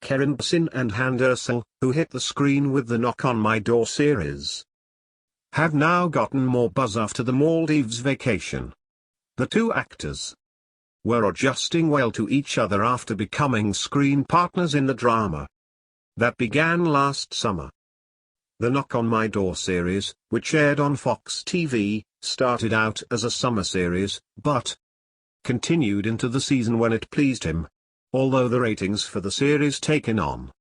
Kerem Bürsin and Hande Erçel, who hit the screen with the Knock on My Door series, have now gotten more buzz after the Maldives vacation. The two actors were adjusting well to each other after becoming screen partners in the drama that began last summer. The Knock on My Door series, which aired on Fox TV, started out as a summer series, but continued into the season when it pleased him. Although the ratings for the series taken on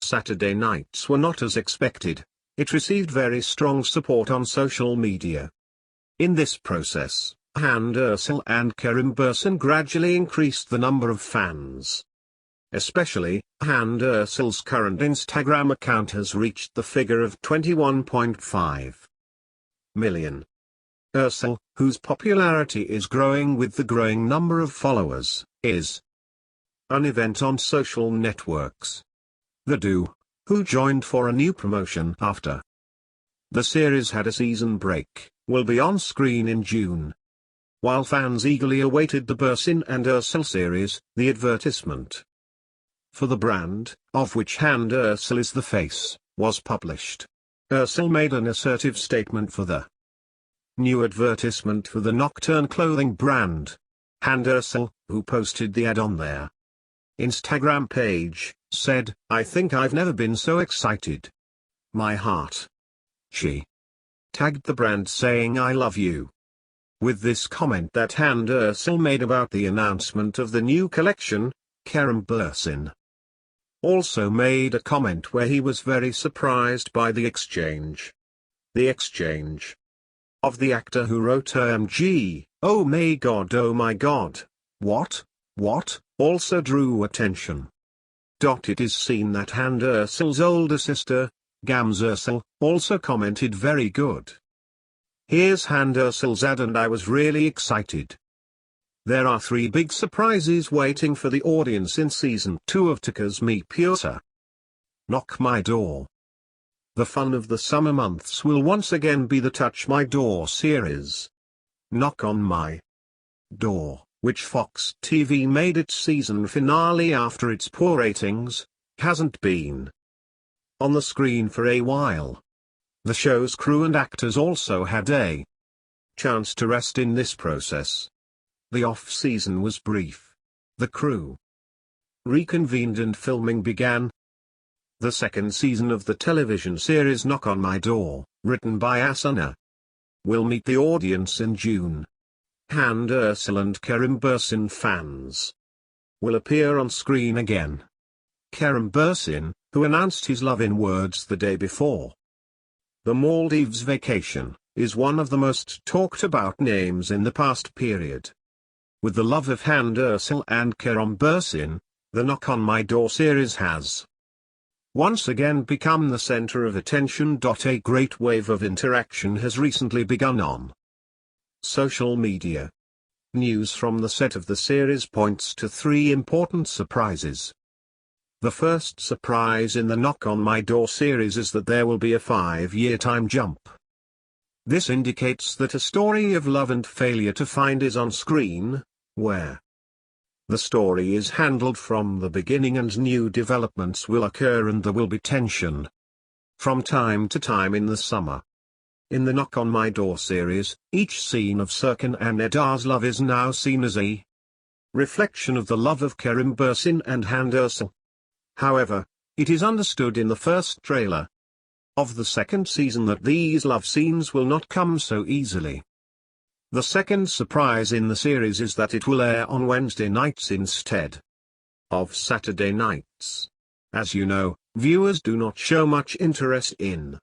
Saturday nights were not as expected, it received very strong support on social media. In this process, Hande Erçel and Kerem Bürsin gradually increased the number of fans. Especially, Hande Erçel's current Instagram account has reached the figure of 21.5 million. Erçel, whose popularity is growing with the growing number of followers, is an event on social networks. The duo, who joined for a new promotion after the series had a season break, will be on screen in June. While fans eagerly awaited the Bürsin and Erçel series, the advertisement for the brand, of which Hande Erçel is the face, was published. Erçel made an assertive statement for the new advertisement for the nocturne clothing brand. Hande Erçel, who posted the ad on their Instagram page, said, "I think I've never been so excited. My heart." She tagged the brand saying "I love you." With this comment that Hande Erçel made about the announcement of the new collection, Kerem Bürsin also made a comment where he was very surprised by the exchange. The exchange of the actor who wrote "OMG, oh my god, what, also drew attention. It is seen that Hande Erçel's older sister, Gamze Erçel, also commented "very good. Here's Hande Erçel's ad and I was really excited." There are 3 big surprises waiting for the audience in Season 2 of Türkiye's Me Piyasa. Knock My Door. The fun of the summer months will once again be the Touch My Door series. Knock on My Door, which Fox TV made its season finale after its poor ratings, hasn't been on the screen for a while. The show's crew and actors also had a chance to rest in this process. The off-season was brief. The crew reconvened and filming began. The second season of the television series Knock on My Door, written by Asuna, will meet the audience in June. Hande Erçel and Kerem Bürsin fans will appear on screen again. Kerem Bürsin, who announced his love in words the day before the Maldives vacation, is one of the most talked about names in the past period. With the love of Hande Erçel and Kerem Bürsin, the Knock on My Door series has once again become the center of attention. A great wave of interaction has recently begun on social media. News from the set of the series points to 3 important surprises. The first surprise in the Knock on My Door series is that there will be a 5-year time jump. This indicates that a story of love and failure to find is on screen, where the story is handled from the beginning and new developments will occur and there will be tension from time to time in the summer. In the Knock on My Door series, each scene of Serkan and Edar's love is now seen as a reflection of the love of Kerem Bürsin and Hande Erçel. However, it is understood in the first trailer of the second season that these love scenes will not come so easily. The second surprise in the series is that it will air on Wednesday nights instead of Saturday nights. As you know, viewers do not show much interest in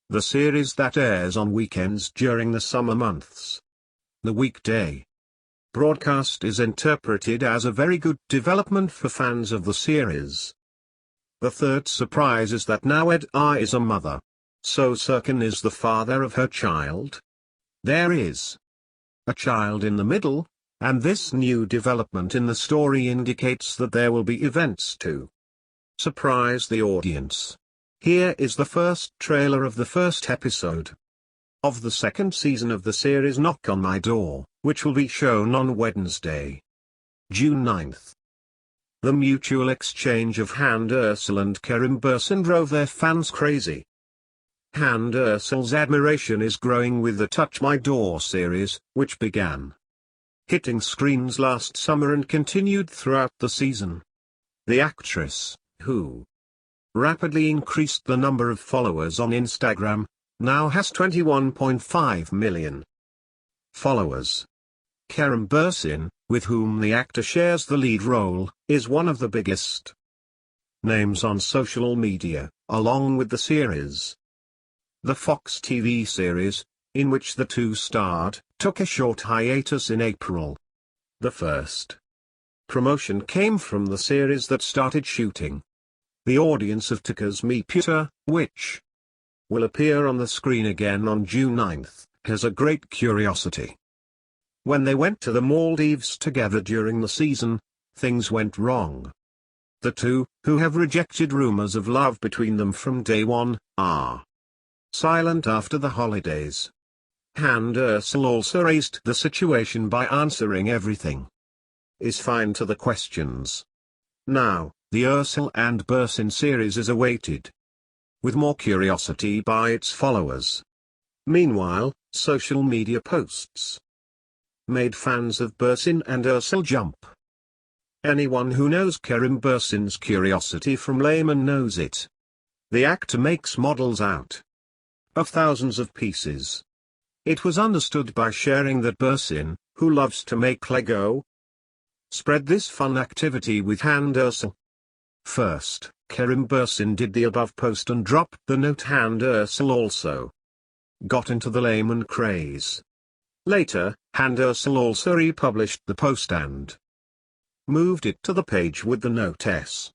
the series that airs on weekends during the summer months. The weekday broadcast is interpreted as a very good development for fans of the series. The third surprise is that now Eda is a mother. So Serkan is the father of her child. There is a child in the middle, and this new development in the story indicates that there will be events to surprise the audience. Here is the first trailer of the first episode of the second season of the series Knock on My Door, which will be shown on Wednesday, June 9th. The mutual exchange of Hande Erçel and Kerem Bürsin drove their fans crazy. Hande Erçel's admiration is growing with the Touch My Door series, which began hitting screens last summer and continued throughout the season. The actress, who rapidly increased the number of followers on Instagram, now has 21.5 million followers. Kerem Bürsin, with whom the actor shares the lead role, is one of the biggest names on social media, along with the series. The Fox TV series, in which the two starred, took a short hiatus in April. The first promotion came from the series that started shooting. The audience of Tıkız mı Puta, which will appear on the screen again on June 9, has a great curiosity. When they went to the Maldives together during the season, things went wrong. The two, who have rejected rumors of love between them from day one, are silent after the holidays. Hande Erçel also raised the situation by answering everything is fine to the questions. Now, the Erçel and Bürsin series is awaited with more curiosity by its followers. Meanwhile, social media posts made fans of Bürsin and Erçel jump. Anyone who knows Kerem Bürsin's curiosity from layman knows it. The actor makes models out of thousands of pieces. It was understood by sharing that Bürsin, who loves to make Lego, spread this fun activity with Hande Erçel. First, Kerem Bürsin did the above post and dropped the note. Hande Erçel also got into the layman craze. Later, Hande Erçel also republished the post and moved it to the page with the note S.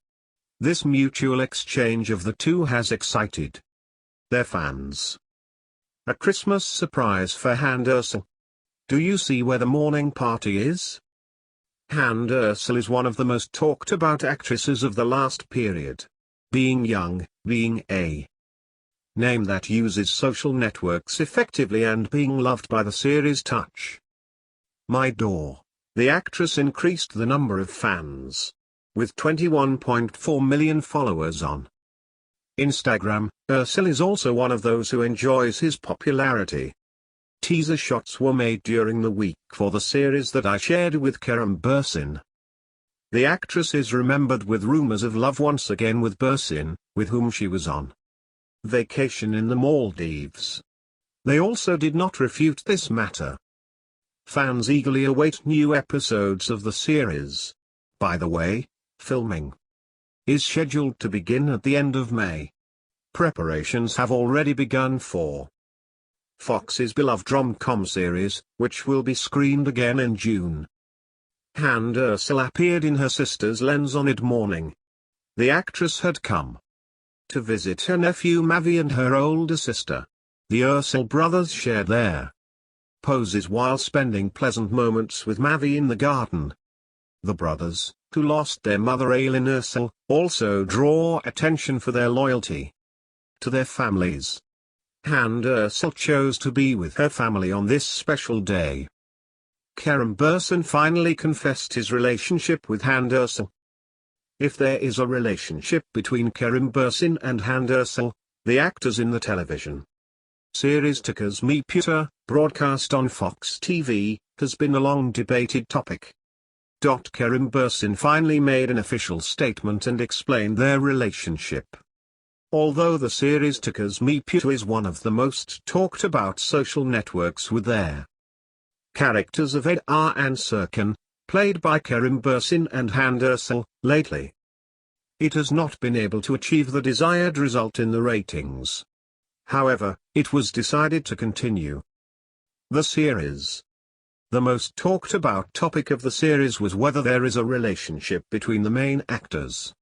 This mutual exchange of the two has excited their fans. A Christmas surprise for Hande Erçel. Do you see where the morning party is? Hande Erçel is one of the most talked about actresses of the last period. Being young, being a name that uses social networks effectively and being loved by the series Touch My Door, the actress increased the number of fans. With 21.4 million followers on Instagram, Erçel is also one of those who enjoys his popularity. Teaser shots were made during the week for the series that I shared with Kerem Bürsin. The actress is remembered with rumors of love once again with Bürsin, with whom she was on vacation in the Maldives. They also did not refute this matter. Fans eagerly await new episodes of the series. By the way, filming is scheduled to begin at the end of May. Preparations have already begun for Fox's beloved rom-com series, which will be screened again in June. Hande Erçel appeared in her sister's lens on Id morning. The actress had come to visit her nephew Mavi and her older sister. The Erçel brothers shared their poses while spending pleasant moments with Mavi in the garden. The brothers, who lost their mother Aylin Erçel, also draw attention for their loyalty to their families. Hande Erçel chose to be with her family on this special day. Kerem Bürsin finally confessed his relationship with Hande Erçel. If there is a relationship between Kerem Bürsin and Hande Erçel, the actors in the television series Tıkız mı Puta, broadcast on Fox TV, has been a long debated topic. Kerem Bürsin finally made an official statement and explained their relationship. Although the series Tıkız mı Puta is one of the most talked about social networks with their characters of Hande and Serkan, played by Kerem Bürsin and Hande Erçel, lately it has not been able to achieve the desired result in the ratings. However, it was decided to continue the series. The most talked about topic of the series was whether there is a relationship between the main actors.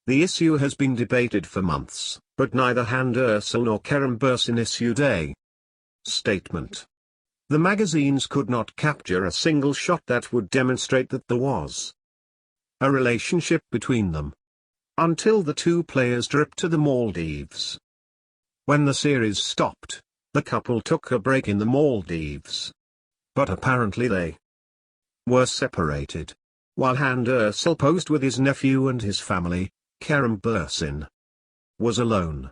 The issue has been debated for months, but neither Hande Erçel nor Kerem Bürsin issued a statement. The magazines could not capture a single shot that would demonstrate that there was a relationship between them, until the two players tripped to the Maldives. When the series stopped, the couple took a break in the Maldives. But apparently they were separated. While Hande Erçel posed with his nephew and his family, Kerem Bürsin was alone.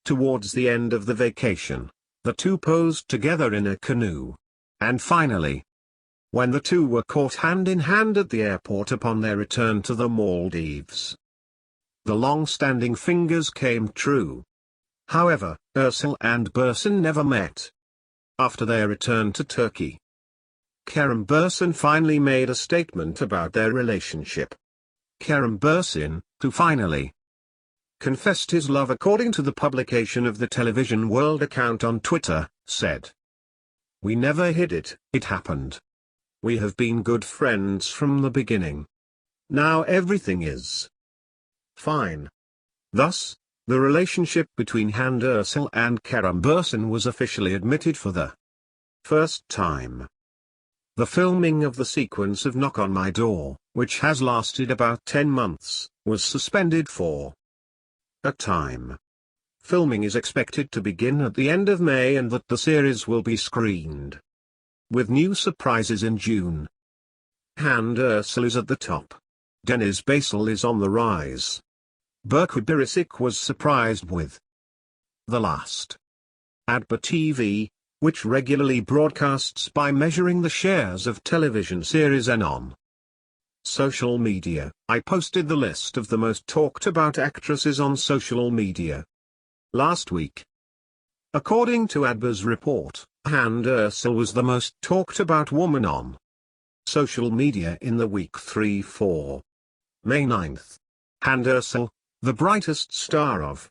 Towards the end of the vacation, the two posed together in a canoe. And finally, when the two were caught hand in hand at the airport upon their return to the Maldives, the long-standing fingers came true. However, Erçel and Bürsin never met. After their return to Turkey, Kerem Bürsin finally made a statement about their relationship. Kerem Bürsin, who finally confessed his love according to the publication of the Television World account on Twitter, said, "We never hid it, it happened. We have been good friends from the beginning. Now everything is fine." Thus, the relationship between Hande Erçel and Kerem Bürsin was officially admitted for the first time. The filming of the sequence of Knock on My Door, which has lasted about 10 months, was suspended for a time. Filming is expected to begin at the end of May and that the series will be screened with new surprises in June. Hande Erçel is at the top. Deniz Baysal is on the rise. Berkut Biricik was surprised with The Last Adba TV, which regularly broadcasts by measuring the shares of television series and on social media. I posted the list of the most talked about actresses on social media last week. According to Adba's report, Hande Erçel was the most talked about woman on social media in the week 3-4. May 9th. Hande Erçel, the brightest star of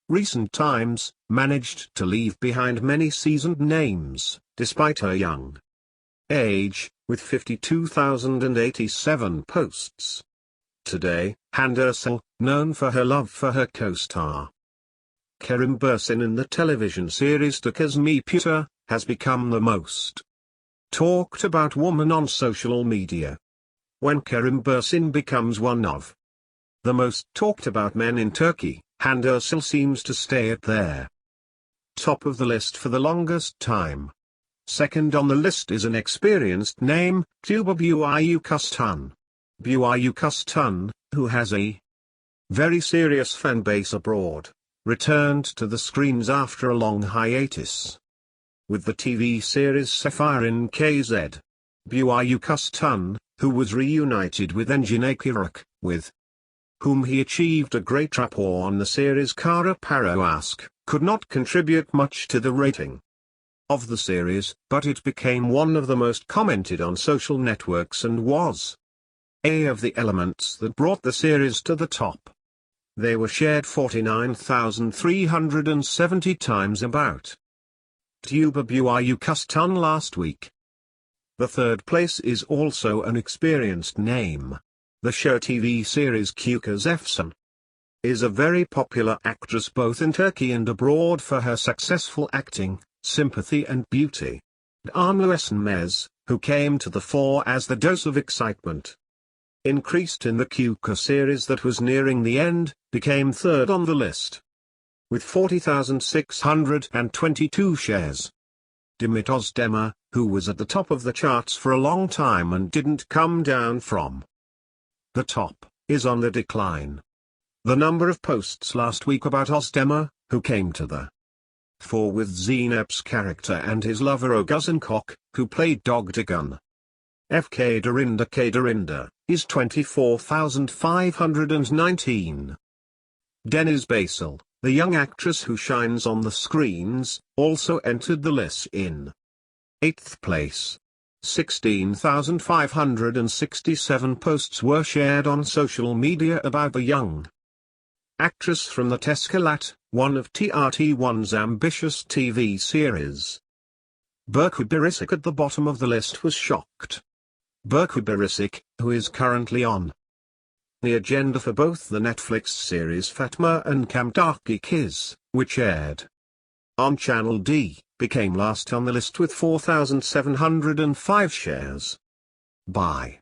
recent times, managed to leave behind many seasoned names, despite her young age, with 52,087 posts. Today, Hande Erçel, known for her love for her co-star Kerem Bürsin in the television series Tukaz Me Puta, has become the most talked about woman on social media. When Kerem Bürsin becomes one of the most talked about men in Turkey, Hande Erçel seems to stay at their top of the list for the longest time. Second on the list is an experienced name, Tuba Büyüküstün. Büyüküstün, who has a very serious fan base abroad, returned to the screens after a long hiatus with the TV series Seferin KZ. Büyüküstün, who was reunited with Engin Akyuruk, with whom he achieved a great rapport on the series Kara Para Aşk, could not contribute much to the rating of the series, but it became one of the most commented on social networks and was a of the elements that brought the series to the top. They were shared 49,370 times about Tuba Büyüküstün last week. The third place is also an experienced name. The show TV series Kukaz Efsun is a very popular actress both in Turkey and abroad for her successful acting, sympathy and beauty. Armlu Esenmez, who came to the fore as the dose of excitement increased in the Kukaz series that was nearing the end, became third on the list with 40,622 shares. Demet Özdemir, who was at the top of the charts for a long time and didn't come down from the top, is on the decline. The number of posts last week about Özdemir, who came to the fore with Zeynep's character and his lover Oguzhan Koç, who played Dogdagan FK Dorinda, is 24,519. Deniz Baysal, the young actress who shines on the screens, also entered the list in 8th place. 16,567 posts were shared on social media about the young actress from the Teşkilat, one of TRT1's ambitious TV series. Berkut Biricik at the bottom of the list was shocked. Berkut Biricik, who is currently on the agenda for both the Netflix series Fatma and Kamdaki Kiz, which aired on Channel D, became last on the list with 4,705 shares. Bye.